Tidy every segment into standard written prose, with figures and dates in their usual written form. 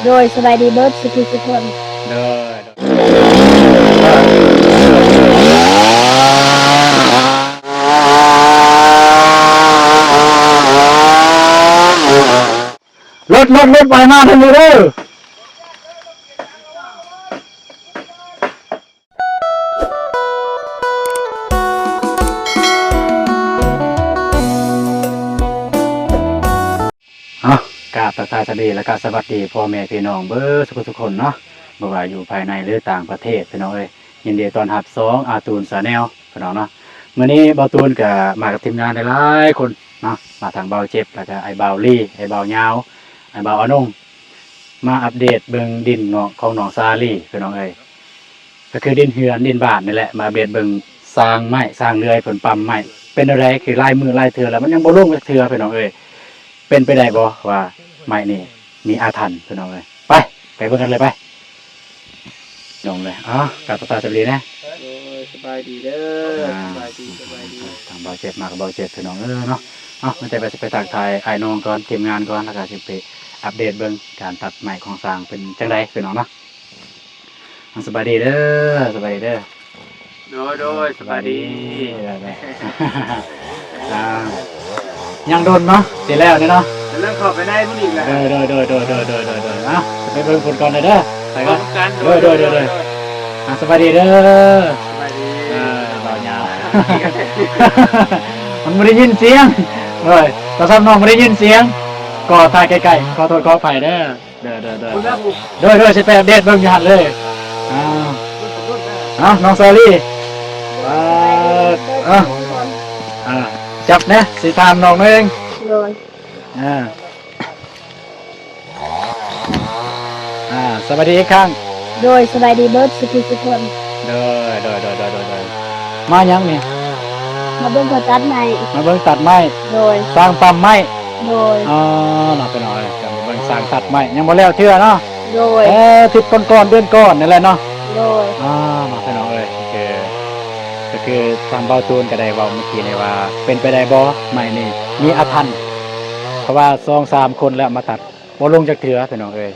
โดยสบายดีเบิร์ดสุขคนเด้รถไปมาทันทีเด้อกราบทักทายสวัสดีและก็สวัสดีพ่อแม่พี่น้องเบอร์ทุกคนเนาะบ่ว่าอยู่ภายในหรือต่างประเทศพี่น้องเอ้ยยินดีต้อนรับ2อาตูนชาแนลพี่น้องเนาะมื้อนี้เบาตูนก็มากับทีมงานหลายๆคนเนาะมาทางเบาเจ็บแล้วก็ไอ้เบาลี่ไอ้เบายาวไอ้เบาอนงมาอัปเดตเบิ่งดินของหนองซาลี่พี่น้องเอ้ยก็คือดินเฮือนดินบ้านนี่แหละมาอัปเดตเบิ่งสร้างไม้สร้างเรือยผลปั๊มไม้เป็นอะไรคือลายมือลายเทือแล้วมันยังบ่ลงเทือพี่น้องเอ้ยเป็นไปได้บ่ว่าไม้นี่มีอาถรรพ์พี่น้องเลยไปเบิ่งกันเลยไปลงเลยกับตาสวัสดีนะสบายดีเด้อสบายดีทางเบาเจ็บมากับเบาเจ็บพี่น้องเนาะมันจะไปทักทายไอ้น้องก่อนทีมงานก่อนแล้วก็สิไปอัปเดตเบิ่งการตัดไม้ของสร้างเป็นจังไดพี่น้องเนาะสบายดีเด้อสบายดีเด้อโดยสบายดียังโดนเนาะสิแล้วเนี่ยเนาะเรื่องขอไปได้ผู้หญิงแหละโดยไปเบิ่งผลก่อนเลยเด้อไปก่อนโดยสบายดีเด้อสบายดีเบาหยามันไม่ได้ยินเสียงเลยตอนซ้ำน้องไม่ได้ยินเสียงก่อตายไกลๆขอโทษขออภัยเด้อโดยสิไปอัปเดตเบิ่งอยู่หั่นเลยน้องซาลี่จับนะสิถามน้องเองโดยสวัสดีอีกครั้งโดยสบายดีเบิร์ดสุคนโดยมายังนี่มาเบิ่งเขาตัดไม้มาเบิ่งตัดไม้โดยสร้างปั๊มไม้โดยหน่อยไปหน่อยจะมาเบิ่งสร้างตัดไม้ยังบ่แล้วเทื่อเนาะโดยทิศก่อนเดือนก่อนนี่แหละเนาะโดยมาไปหน่อยเลยก็คือทางเบาตูนก็ได้เว้าเมื่อกี้นี่ว่าเป็นไปได้บ่ไม้นี่มีอาถรรพ์เพราะว่า2-3คนแล้วมาตัดบ่ลงจากเทื่อพี่น้องเอ้ย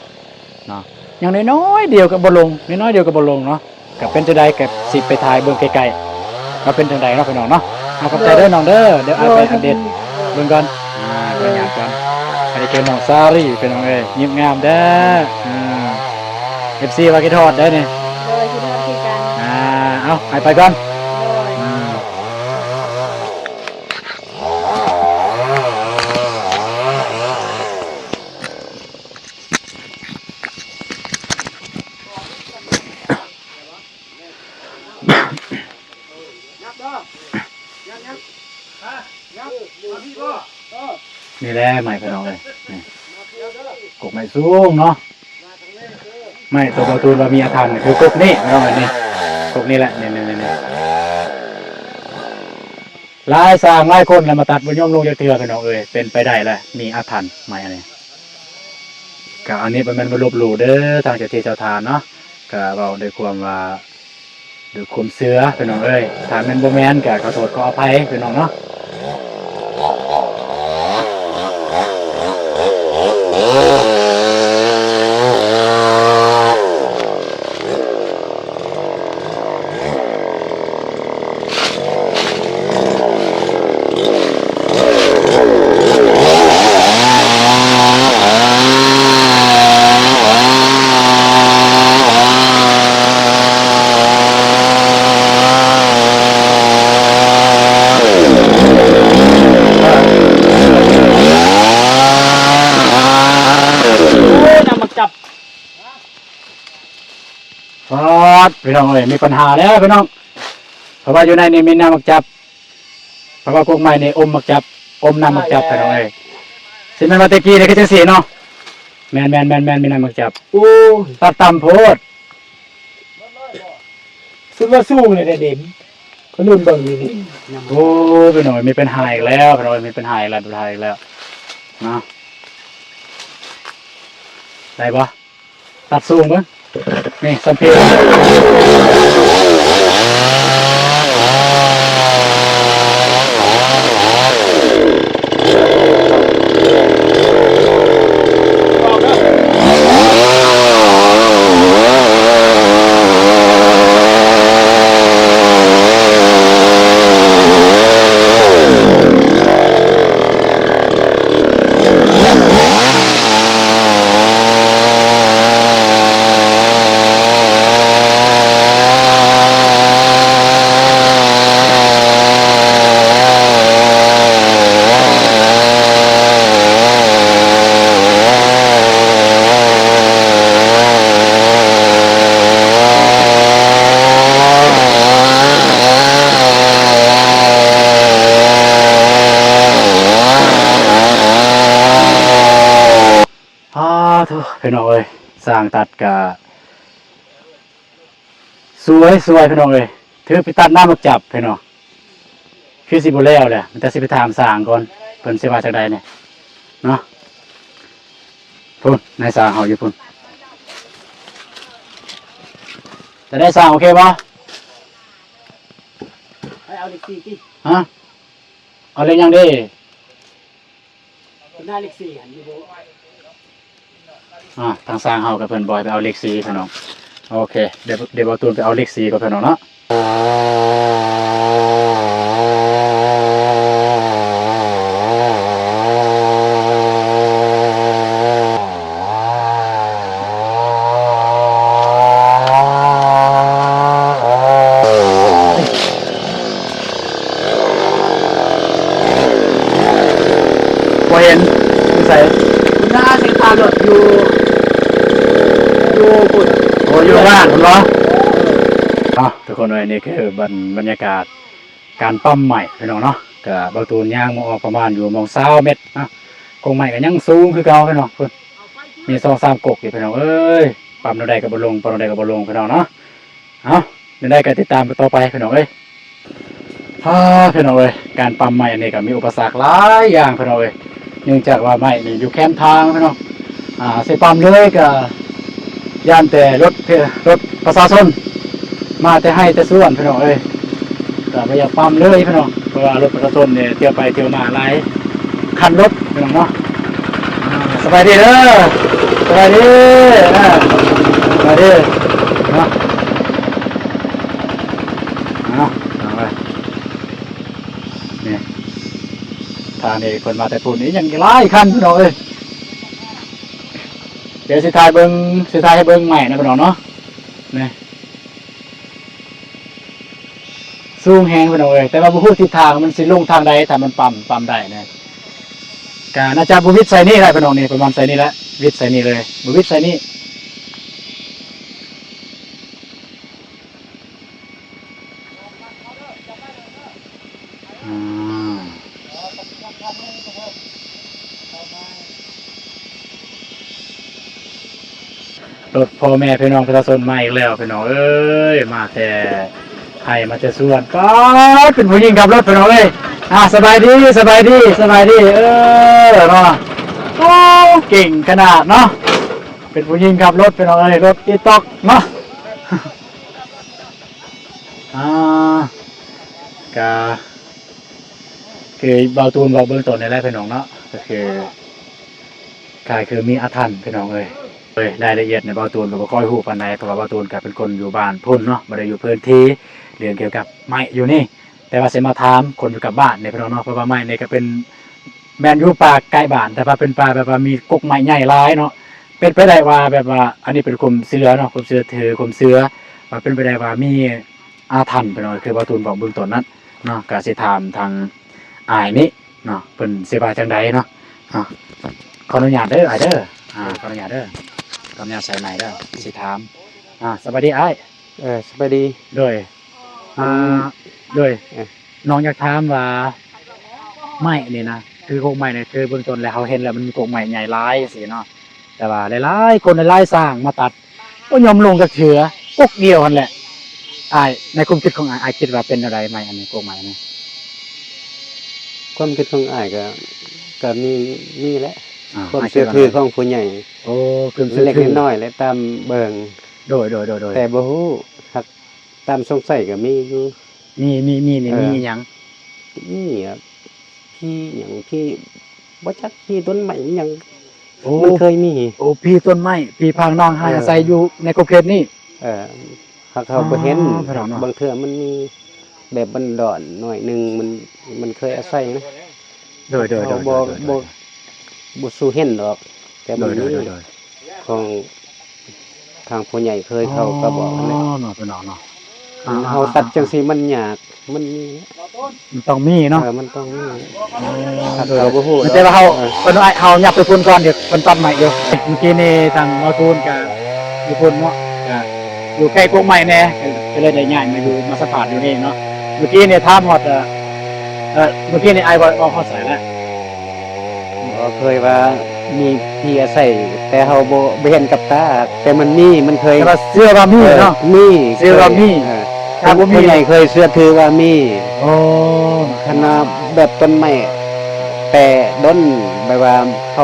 เนาะอย่างน้อยๆเดียวก็บ่ลงน้อยๆเดียวก็บ่ลงเนาะก็เป็นจังได๋ก็สิไปถ่ายเบิ่งไกลๆว่าเป็นจังได๋เนาะพี่น้องเนาะขอบใจเด้อน้องเด้อเดี๋ยวเอาไปอัปเดตเบิ่งก่อนก็อยากกันอันนี้คือน้องซารี่พี่น้องเอ้ยยิ้มงามเด้อFC ว่าคิดฮอดเด้อนี่โดยคิดฮอดคือกันเอาไปก่อนนี่แหละไม้พี่น้องเลยกกไม้สูงเนาะไม้ตัวการ์ตูนว่ามีอาถรรพ์คือกกนี่พี่น้องนี่กกนี่แหละนี่หลายสร้างหลายคนแล้วมาตัดบนย่อมลงจากเทือพี่น้องเอ้ยเป็นไปได้แหละมีอาถรรพ์ไม้อะไรก็อันนี้เป็นลบหลู่เด้อทางเจ้าที่เจ้าทานเนาะก็เว้าด้วยความว่าด้วยความเชื่อพี่น้องเอ้ยถ้าแม่นบ่แม่นก็ขอโทษขออภัยพี่น้องเนาะพี่น้องเอ้ยมีปัญหาแล้วพี่น้องเพราะว่าอยู่ในนี้มีน้ำมักจับเพราะว่าพวกไม้นี่อมมักจับอมน้ำมักจับพี่น้องเอ้ยสิแม่นว่าตะกี้นี่คือจังซี่เนาะแม่นมีน้ำมักจับตัดต่ำโพดสุดว่าสู้เลยเด่นเขาลืมเบิ่งนี่พี่น้องมีปัญหาอีกแล้วพี่น้องมีปัญหาอีกแล้วเนาะได้บ่ตัดสูงมั้ยนี่สัมเพล พี่น้องเอ้ยสร้างตัดกะสวยพี่น้องเอ้ยถือไปตัดหน้ามักจับพี่น้องคือสิบ่แล้วแหละมันจะสิไปถามสร้างก่อนเพิ่นสิว่าจังใดเนี่ยเนาะพุ่นนายสร้างเฮาอยู่พุ่นจะได้สร้างโอเคบ่ เอาเลข4ติ ฮะเอาเลยยังดิ หน้าเลข4หันอยู่บ่ ทางสร้างเฮากับเพิ่นบอยไปเอาเลข4พี่น้องโอเคเดี๋ยวบ่ตูนไปเอาเลข4กับพี่น้องเนาะบ่เห็นอยู่ไส หน้าเส้นทางรถอยู่พุ่น โอ้อยู่บ้านพุ่นเหรอทุกคนเอ้ยนี่คือบรรยากาศการปั๊มใหม่พี่น้องเนาะก็บ่ตูนย่างมาออกประมาณอยู่มอง20เมตรนะกงใหม่ก็ยังสูงคือเก่าพี่น้องเพิ่นมี2-3กกอยู่พี่น้องเอ้ยปั๊มเท่าใดก็บ่ลงปั๊มเท่าใดก็บ่ลงพี่น้องเนาะเดี๋ยวได้ก็ติดตามกันต่อไปพี่น้องเอ้ยพี่น้องเอ้ยการปั๊มใหม่อันนี้ก็มีอุปสรรคหลายอย่างพี่น้องเอ้ยเนื่องจากว่าใหม่นี่อยู่แคมป์ทางพี่น้องสิปั๊มเลยก็ย่านแต่รถประชาชนมาแต่ให้แต่ส่วนพี่น้องเอ้ยก็บ่อยากปั๊มเลยพี่น้องเพราะว่ารถประชาชนเนี่ยเที่ยวไปเที่ยวมาหลายคันรถพี่น้องเนาะสบายดีเด้อสบายดีสบายดีเนาะเอาไปนี่ทางนี้คนมาแต่ปุ่นนี้ยังหลายคันพี่น้องเอ้ยเดี๋ยวสิถ่ายให้เบิ่งใหม่นะพี่น้องเนาะนี่สูงแฮงพี่น้องเอ้ยแต่ว่าบ่ฮู้ทิศทางมันสิลงทางใดถ้ามันปั๊มได้นะก็น่าจะบ่วิทย์ใส่นี่แหละพี่น้องนี่ประมาณใส่นี่แหละวิทย์ใส่นี่เลยบ่วิทย์ใส่นี่รถพ่อแม่พี่น้องประชาชนมาอีกแล้วพี่น้องเอ้ยมาแต่ให้มาแต่ส่วนก็เป็นผู้หญิงขับรถพี่น้องเอ้ยสบายดีเนาะโอ้เก่งขนาดเนาะเป็นผู้หญิงขับรถพี่น้องเอ้ยรถอีต๊อกเนาะก็คือเบาตูนบอกเบื้องต้นในแรกพี่น้องเนาะก็คือมีอาถรรพ์พี่น้องเอ้ยรายละเอียดในเบาตูนก็บ่ค่อยฮู้ปานใดเพราะว่าเบาตูนก็เป็นคนอยู่บ้านพุ่นเนาะบ่ได้อยู่พื้นที่เรื่องเกี่ยวกับไม้อยู่นี่แต่ว่าสิมาถามคนอยู่กับบ้านในพี่น้องเนาะเพราะว่าไม้นี่ก็เป็นแม่นอยู่ป่าใกล้บ้านแต่ว่าเป็นป่าแบบว่ามีกกไม้ใหญ่หลายเนาะเป็นไปได้ว่าแบบว่าอันนี้เป็นคุมเสือเนาะคุมเสือถือคุมเสือว่าเป็นไปได้ว่ามีอาถรรพ์พี่น้องคือเบาตูนบอกเบื้องต้นนั้นเนาะก็สิถามทางอ้ายนี่เนาะเพิ่นสิว่าจังใดเนาะขออนุญาตเด้ออ้ายเด้อขออนุญาตเด้อขออนุญาตใส่ไหนเด้อสิถามสวัสดีอ้าย สบายดี ด้วยน้องอยากถามว่าไม้นี่นะคือกกไม้เนี่ยคือเบื้องต้นแล้วเขาเห็นแล้วมันมีกกไม้ใหญ่หลายสิเนาะแต่ว่าหลายๆคนหลายๆสร้างมาตัดก็ยอมลงกับเถือกกเดียวกันแหละอ้ายในความคิดของอ้ายคิดว่าเป็นอะไรไม้อันนี้กกไม้นี่ ความคิดของอ้ายก็มีแหละความ อ้ายคิ เชื่ ด อ ว่า ถือของผู้ใหญ่ โอ้คือ เล็กน้อยและตามเบิ่ง โดย แต่บ่ฮู้ครับตามสงสัยก็มีอยู่ มีหยัง นี่ครับพี่หยังพี่บ่จักพี่ต้นไม้หยัง โอ้ มันเคยมี โอ้พี่ต้นไม้พี่พางน้องให้อาศัยอยู่ในกกเขตนี่ เขาบ่เห็น พี่น้องเนาะ บางเทื่อมันมีแบบบันดอนหน่อยหนึงมันเคยอาศัยนะ โดย เขาบ่สู้เห็นดอก แต่มันมีของทางผู้ใหญ่เคยเขาก็บอกนั่นแหละ เนาะพี่น้องเนาะ เฮาตัดจังซี่มันยากมันมี มันต้องมีเนาะ มันต้องมี โดย เราบ่ฮู้ แต่ว่าเขายับไปพุ่นก่อนเดี๋ยวเพิ่นตัดใหม่อยู่เมื่อกี้นี่ทางมาตูนกับอยู่พุ่นเนาะก็อยู่ใกล้พวกใหม่แน่ก็เลยได้ย้ายมาอยู่มาสะพานอยู่นี่เนาะเมื่อกี้นี่ถามฮอดเมื่อกี้นี่ไอ้บ่ฮอดใส่แล้ว เคยว่า มีที่อาศัยแต่เฮาบ่เห็นกับตาแต่มันเคย แต่ว่าเสื้อว่ามีเนาะ มี เชื่อว่ามี ถ้าบ่มีใหญ่เคยเชื่อถือว่ามี โอ้ คณะแบบต้นไม้แต่ด้นแบบว่าเข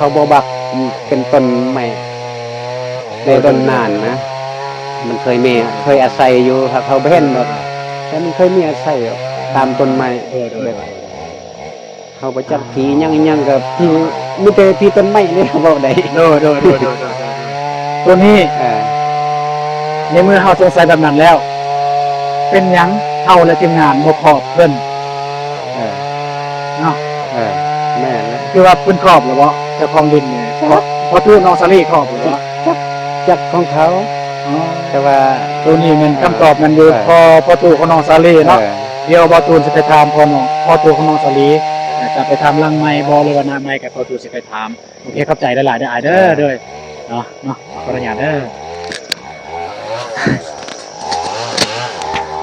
าบ่บักเป็นต้นไม้ได้ต้นนานนะ มันเคยอาศัยอยู่ครับเขาบ่เห็นดอกแต่มันเคยมีอาศัยอยู่ตามต้นไม้แบบเขาบ่จักผียังกับผีมีแต่ผีต้นไม้นี่เขาเว้าได้ โดตัวนี้ เออ ในเมื่อเฮาสงสัยแบบนั้นแล้ว เป็นหยังเฮาและทีมงานบ่ขอบเพิ่น เออ เนาะ เออแม่นแล้ว คือว่าเพิ่นขอบหรือบ่เจ้าของดินนี่พอตู้น้องสลีขอบหรือบ่ จักของเขา อ๋อ แต่ว่า ตัวนี้มันคำตอบมันอยู่พอตู้ของน้องสลีเนาะ เดี๋ยวบ่ตูนสิไปถามพ่อตัวของน้องสลีจะไปถามลังไม้บ่หรือว่าหน้าไม้กับพ่อตูนสิไปถามโอเคเข้าใจหลายๆเด้ออ้ายเด้อเด้อเนาะขออนุญาตเด้อ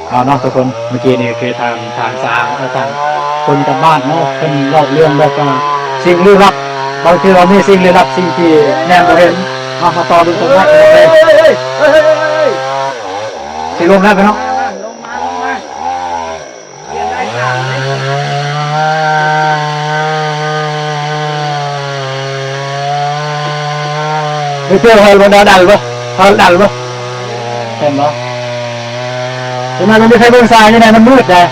เอาเนาะทุกคนเมื่อกี้นี่คือทางสางทางคนกับบ้านเนาะเพิ่นเล่าเรื่องแบบว่าสิ่งลี้ลับบางทีเรามีสิ่งลี้ลับสิ่งที่แนมบ่เห็นมาต่อดูตรงนั้นเลยสิลงได้ไปเนาะไม่เชื่อเขาบนดาวดันปะเขาดันปะเห็นปะทำไมมันไม่ใช่เบื้องซ้ายยังไงมันมืดเลย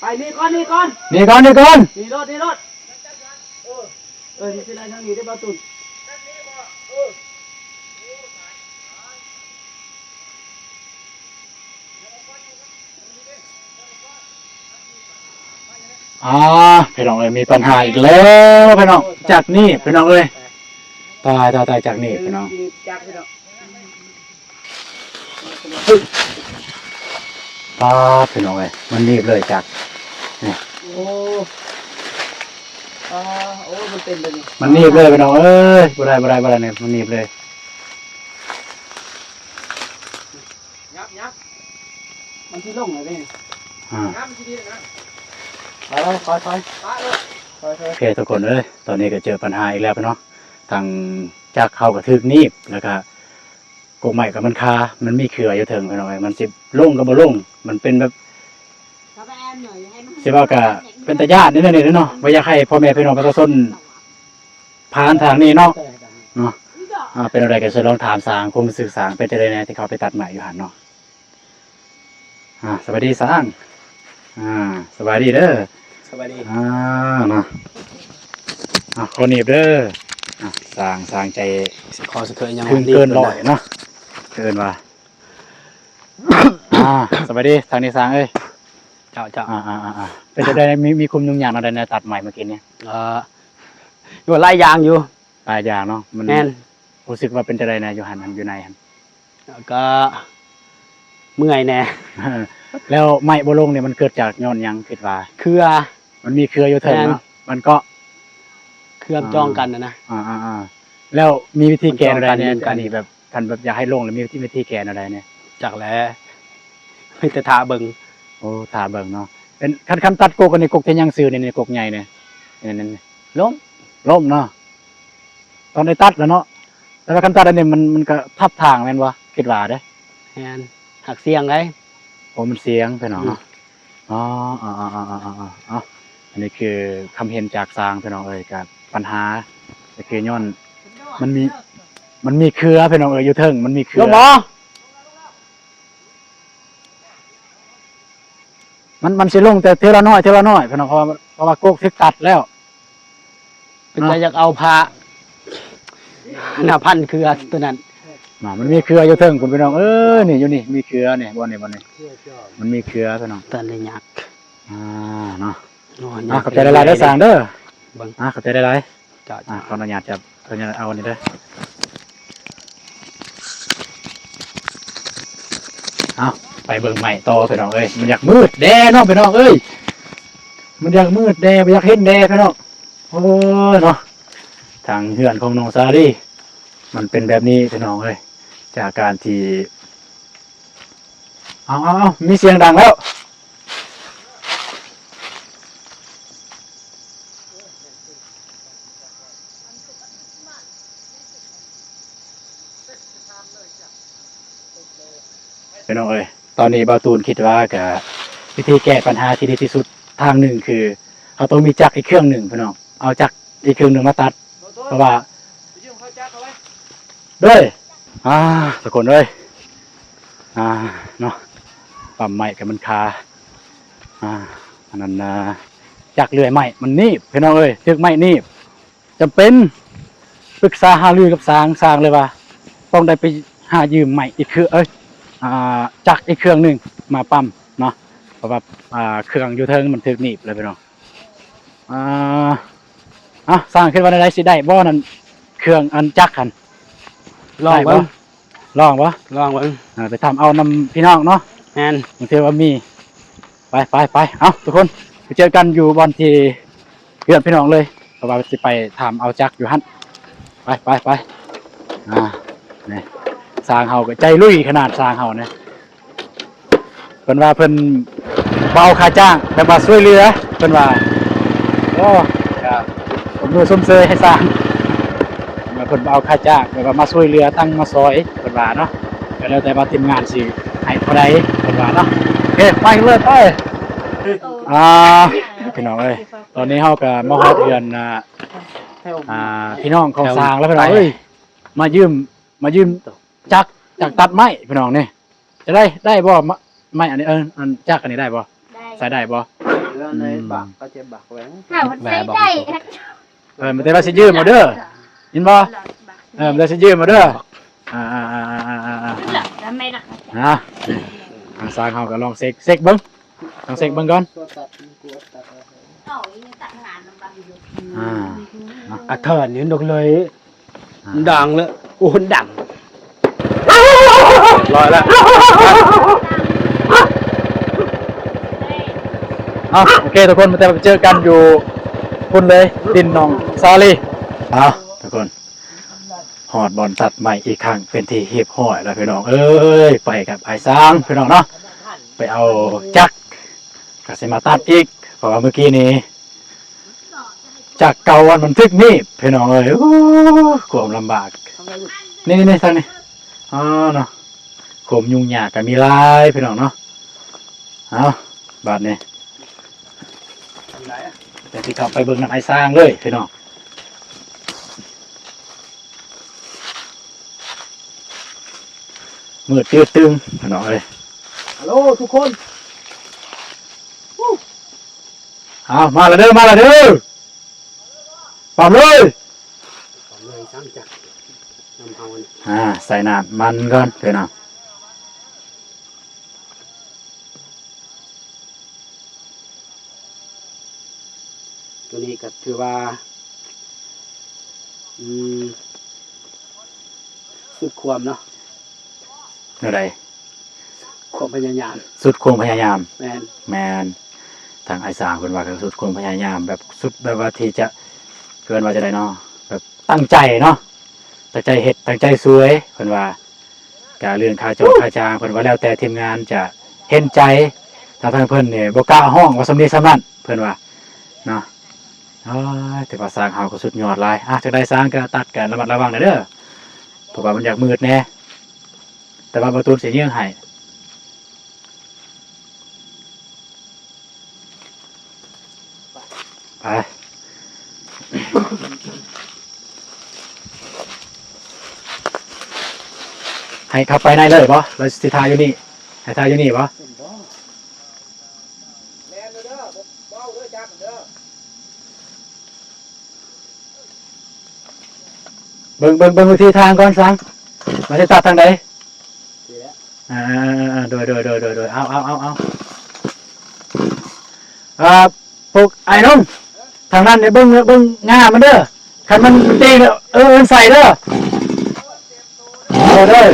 ไปนี่ก่อนนี่ก่อน นี่ก่อน นี่รถนี่สิได้ทางนี้ได้บ่ตุน พี่น้องเอ้ยมีปัญหาอีกแล้วพี่น้องจากนี่พี่น้องเอ้ยตายจากนี่พี่น้องพี่น้องเอ้ยมันรีบเลยจากนี่ โอ้มันเป็นแบบนี้ มันรีบเลยพี่น้องเอ้ยบ่ได้เนี่ยมันรีบเลย ยับมันที่ลงเลยนี่ ยับมันที่ดีนะไปคอยโอเคทุกคนเอ้ยตอนนี้ก็เจอปัญหาอีกแล้วพี่น้องทางจากเขากระทึกนีบแล้วก็กกใหม่กับมันคามันมีเครืออยู่เถิงพี่น้องเอ้ยมันสิลงก็บ่ลงมันเป็นแบบสิว่าก็เป็นตาญาตินี่เนาะบ่อยากให้พ่อแม่พี่น้องประชาชนผ่านทางนี้เนาะเป็นอะไรก็สิลองถามสางคมศึกษาเป็นจังได๋แน่ที่เขาไปตัดใหม่อยู่หั่นเนาะสวัสดีสางสวัสดีเด้อ สวัสดี เนาะคนหนีบเด้อสร้างใจ ขอสะเคยยัง ถึงเกินร้อยเนาะเกินว่าสวัสดีทางนี้สร้างเอ้ย เจ้าเป็นจะได้มีคุมยุ่งยากอะไรในตัดใหม่เมื่อกี้เนี่ย อยู่ไล่ยางอยู่ หลายอย่างเนาะมัน แน่น รู้สึกว่าเป็นจะได้ในอยู่หันอยู่ในหัน ก็เมื่อยแน่ แล้วไม้บ่ลงเนี่ยมันเกิดจากย้อนหยังคิดว่า เครือ มันมีเครืออยู่เถิงเนาะมันก็ เครือจ้องกันนะ แล้วมีวิธีแก้อะไร มัน เนี่ย จ้องกัน อันนี้แบบคันแบบอยากให้ลงแล้วมีวิธีแก้อะไรเนี่ย จากแล้วไม่แต่ทาเบิง โอ้ถาเบิ่งเนาะเป็นคันตัดกกอันนี้กกที่ยังซื้อนี่กกใหญ่เนี่ยนี่ ล้ม ล้มเนาะตอนได้ตัดแล้วเนาะแต่ว่าคันตัดอันนี้มันก็ทับทางแม่นบ่คิดว่าเด้ แน่นหักเสียงไง โอ้มันเสียงพี่น้องเนาะอ๋ออันนี้คือคำเห็นจากสร้างพี่น้องเอ้ยกับปัญหาก็คือย้อนมันมีเครือพี่น้องเอ้ยอยู่เทิงมันมีเครือ ล้มหมอ มันสิลงแต่เทละน้อยพี่น้องเพราะว่ากกที่ตัดแล้ว เป็นใจอยากเอาพระหน้าพันเครือตัวนั้น มันมีเครืออยู่เทิงคุณพี่น้องนี่อยู่นี่มีเครือนี่บ่นี่มันมีเครือพี่น้อง ตันเลยยัก เนาะ ยัก ขอบใจหลายๆเด้อสร้างเด้อ บัง ขอบใจหลาย เจ้า ขออนุญาตจะเอาอันนี้เด้อเอาไปเบิ่งใหม่ต่อพี่น้องเอ้ยมันอยากมืดแดเนาะพี่น้องเอ้ยมันอยากมืดแดบ่อยากเห็นแดพี่น้องโอ้ยเนาะทางเฮือนของน้องซารีมันเป็นแบบนี้พี่น้องเอ้ยจากการที่ เอามีเสียงดังแล้วพี่น้องเอ้ยตอนนี้บาวตูนคิดว่ากับวิธีแก้ปัญหาที่ดีที่สุดทางหนึ่งคือเขาต้องมีจักรอีกเครื่องหนึ่งพี่น้องเอาจักรอีกเครื่องหนึ่งมาตัดเพราะว่าด้วยทุกคนเลยเนาะปั๊มไม้กับมันคาอันนั้นจักรเลื่อยไม้มันนีบพี่น้องเอ้ยจึกไม้นีบจำเป็นปรึกษาหารือกับสร้างเลยว่าต้องได้ไปหายืมไม้อีกเครื่องจักรอีกเครื่องหนึ่งมาปั๊มเนาะเพราะว่าเครื่องยูเทิงมันถึกหนีบเลยพี่น้องสร้างขึ้นมาได้สิได้บ่นั่นเครื่องอันจักรกันลองบ่ลองบ่ไปทำเอานำพี่น้องเนาะแม่นบางทีว่ามีไปเอาทุกคนไปเจอกันอยู่บอนที่เพื่อนพี่น้องเลยเพราะว่าสิไปทำเอาจักรอยู่หั่นไปนี่สร้างเฮาก็ใจลุยขนาดสร้างเฮาเนี่ยเพิ่นว่าเพิ่นเบาค่าจ้างแต่ว่าช่วยเหลือเพิ่นว่าโอ้ผมดูส้มเซยให้สร้างเพิ่นเอาค่าจ้างแบบว่ามาช่วยเหลือตั้งมาซอยเพิ่นว่าเนาะก็แล้วแต่ว่าทีมงานสิให้เท่าใดเพิ่นว่าเนาะโอเคไปเลยไปพี่น้องเอ้ยตอนนี้เฮาก็มาฮอดเรือนพี่น้องของสร้างแล้วพี่น้องเอ้ยมายืมจักตัดไม้พี่น้องนี่จะได้บ่ไม้อันนี้อันจักอันนี้ได้บ่ใส่ได้บ่ในบักก็จะบักแหวง ถ้ามันใช้ได้ มันแต่ว่าสิยืมมาเด้อยินบ่มันจะสิยืมมาเด้อแล้วไม่หนักสร้างเฮาก็ลองเซ็กเบิ่งลองเซ็กเบิ่งก่อนเถิดนี่ดอกเลยดังเลยโอ้ดังลอยแล้วโอเคทุกคนมาเจอกันอยู่คุณเลยดินหนองซาลีทุกคนหอดบอลตัดใหม่อีกครั้งเป็นที่เฮียบห้อยแล้วพี่น้องเอ้ยไปกับไอ้สร้างพี่น้องเนาะไปเอาจักรก็สิมาตัดอีกเพราะว่าเมื่อกี้นี้จักรเก่าวันมันทึกนี่พี่น้องเอ้ยความลำบากนี่ทางนี้เนาะผมยุ่งยากกับมีลายพี่น้องเนาะบาดนี้แต่ที่เขาไปเบิ่งน้ำไอ้สร้างเลยพี่น้องมืดตึงพี่น้องเลยฮัลโหลทุกคนมาละเด้อปั๊มเลยสร้างจักรน้ำเอาใส่น้ำมันก่อนพี่น้องตัวนี้ก็ถือว่าสุดความเนาะอะไรความพยายามสุดความพยายามแมนทางไอ้สางคนว่าคือสุดความพยายามแบบสุดแบบว่าที่จะเกินว่าจะได้เนาะแบบตั้งใจเนาะตั้งใจเฮ็ดตั้งใจสวยคนว่าการเรื่องค่าจางคนว่าแล้วแต่ทีมงานจะเห็นใจถ้าทางเพิ่นเนี่ยบ่กล้าห้องว่าสำนี้สำนั้นเพิ่นว่าเนาะแต่ว่าสร้างเฮาก็สุดยอดหลายจะได้สร้างก็ตัดกันระมัดระวังหน่อยเด้อเพราะว่ามันอยากมืดแน่แต่ว่าประตูสิยื่งให้ไปให้ขับไปในเลยบ่เราสิทายอยู่นี่ให้ทายอยู่นี่บ่เบิ่งวิธีทางก่อนสังมาจะตัดทางใดโดยเอาพวกไอ้น้องทางนั้นเนี่ยเบิ่งง่ามันเด้อคันมันตีใส่เด้อเด้อ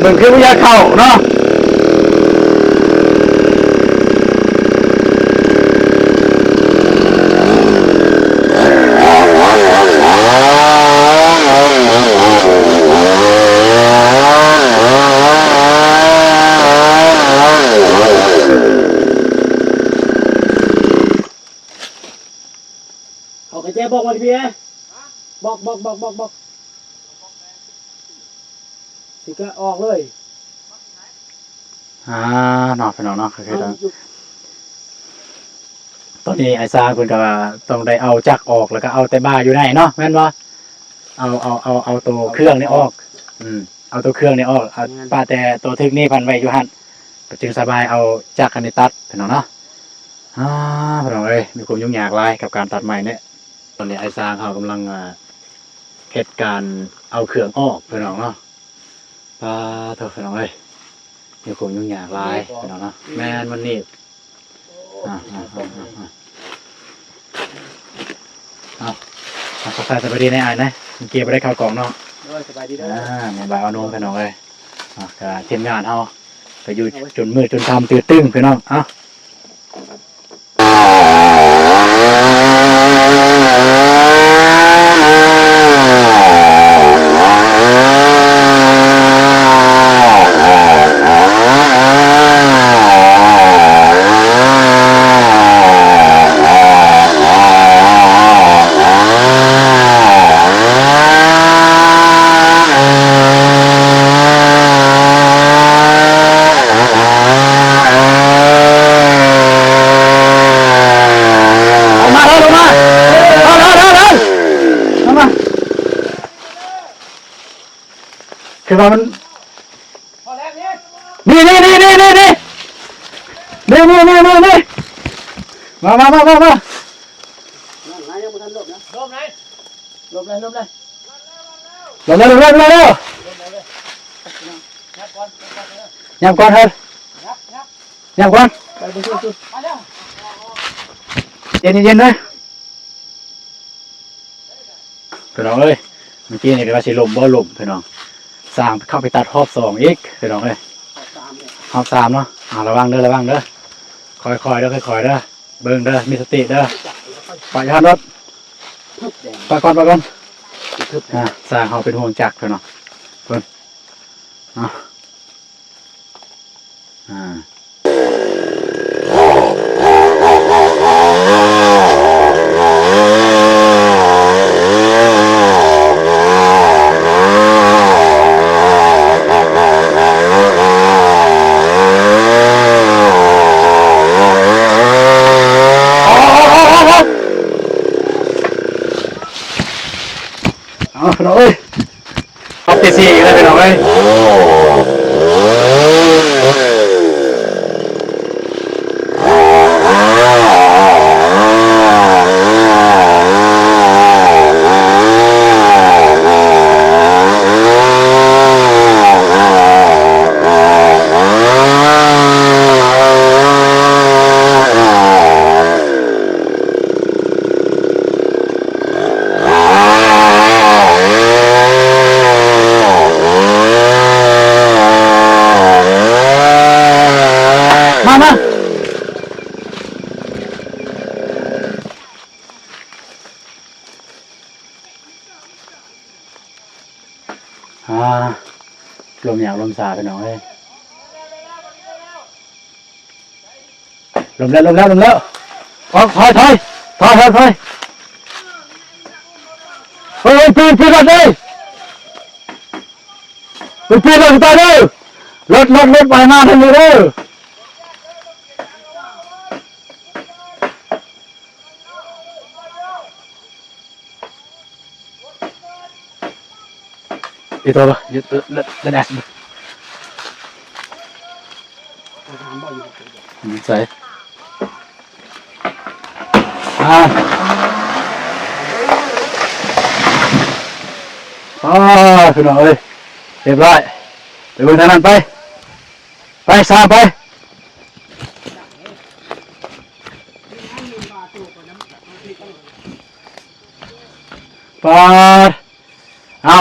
มันคือวิทยาเข้าเนาะเอากระเจี๊ยบบอกมาพี่บอกสิก็ออกเลยเนาะพี่น้องเนาะคือตอนนี้ไอ้ซาคุณก็ต้องได้เอาจักรออกแล้วก็เอาแต่บ้าอยู่ไหนเนาะแม่นบ่เอาตัวเครื่องนี่ออกเอาตัวเครื่องนี่ออกป้าแต่ตัวทึกนี่พันไว้อยู่หั่นก็จึงสบายเอาจักรคันนี้ตัดพี่น้องเนาะพี่น้องเอ้ยมีความยุ่งยากหลายกับการตัดไม้เนี่ยตอนนี้ไอ้ซาเขากำลังเหตุการณ์เอาเครื่องออกพี่น้องเนาะเถอะพี่น้องเอ้ยมีความยุ่งยากหลายพี่น้องเนาะแม่นมันนี่เอาสบายดีในอ่านนะเกียร์ไปได้ข้าวกล่องเนาะสบายดีในบ่ายเอานมพี่น้องเลยกับทีมงานเขาไปอยู่จนมืดจนทำตื่นตึ้งพี่น้องคือว่ามันนี่มายับก่อนเถอะยับก่อนเย็นเลยพี่น้องเอ้ยเมื่อกี้นี่ก็ว่าสิลมบ่ลมพี่น้องสร้างเข้าไปตัดรอบ2อีกพี่น้องเอ้ยรอบ3เนาะระวังเด้อค่อยๆเด้อเบิ่งเด้อมีสติเด้อปล่อยรถไปก่อนสร้างเขาเป็นห่วงจักรพี่น้องเพิ่นพี่น้องเอ้ยรอบที่4อีกแล้วพี่น้องเอ้ยมาลมหยาบลมสาพี่น้องเอ้ยลมแล้วถอยเฮ้ยปีนรถเลยปีนรถตายเลยรถไปหน้าทางนี้เลยItu apa? Lenas. Saya.พี่น้องเอ้ยเรียบร้อยไปเบิ่งทางนั้นไปสามไปเอา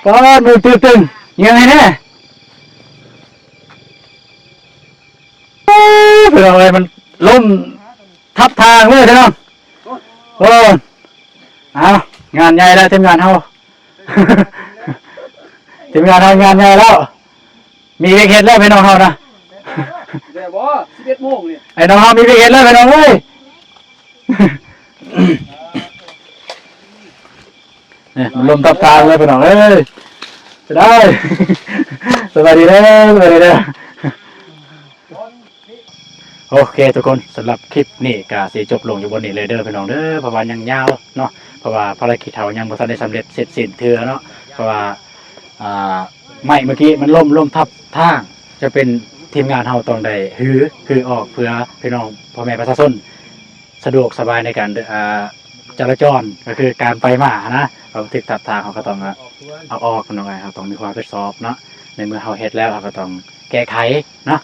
ป้อนมือตึงยังไงเนี่ยเผื่ออะไรมันล่มทับทางเลยท่านน้องโอ้เอางานใหญ่แล้วทีมงานเฮา ทีมงานทำงานใหญ่แล้วมีเวกเฮ็ดแล้วพี่น้องเฮานะ เดี๋ยวบ่11 โมงนี่ ไอ้น้องเฮามีเวกเฮ็ดแล้วพี่น้องเอ้ย เนี่ยมันลมทับทางเลยพี่น้องเอ้ยจะได้ สวัสดีเด้อสวัสดีเด้อโอเคทุกคนสำหรับคลิปนี้ก็สิจบลงอยู่บนนี้เลยเด้อพี่น้องเด้อเพราะว่ายังยาวเนาะเพราะว่าภารกิจเฮายังบ่ทันได้สำเร็จเสร็จสิ้นเทื่อเนาะเพราะว่าไม่เมื่อกี้มันล่มทับทางจะเป็นทีมงานเฮาต้องได้ฮือออกเพื่อพี่น้องพ่อแม่ประชาชนสะดวกสบายในการจราจรก็คือการไปมานะเราติดตัดทางเขาก็ต้องเอาออกกันหน่อยเราต้องมีความรับผิดชอบเนาะในเมื่อเฮาเฮ็ดแล้วเราก็ต้องแก้ไขเนาะ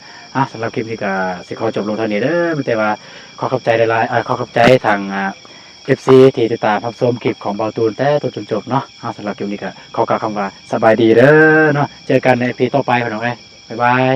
สำหรับคลิปนี้ก็สิขอจบลงเท่านี้เด้อแต่ว่าขอขอบใจหลายๆขอขอบใจทางFC ที่ติดตามรับชมคลิปของเบาตูนแต่ต้นจนจบเนาะสำหรับคลิปนี้ก็ขอกล่าวคำว่าสบายดีเด้อเนาะเจอกันใน EP ต่อไปพี่น้องเอ้ยบ๊ายบาย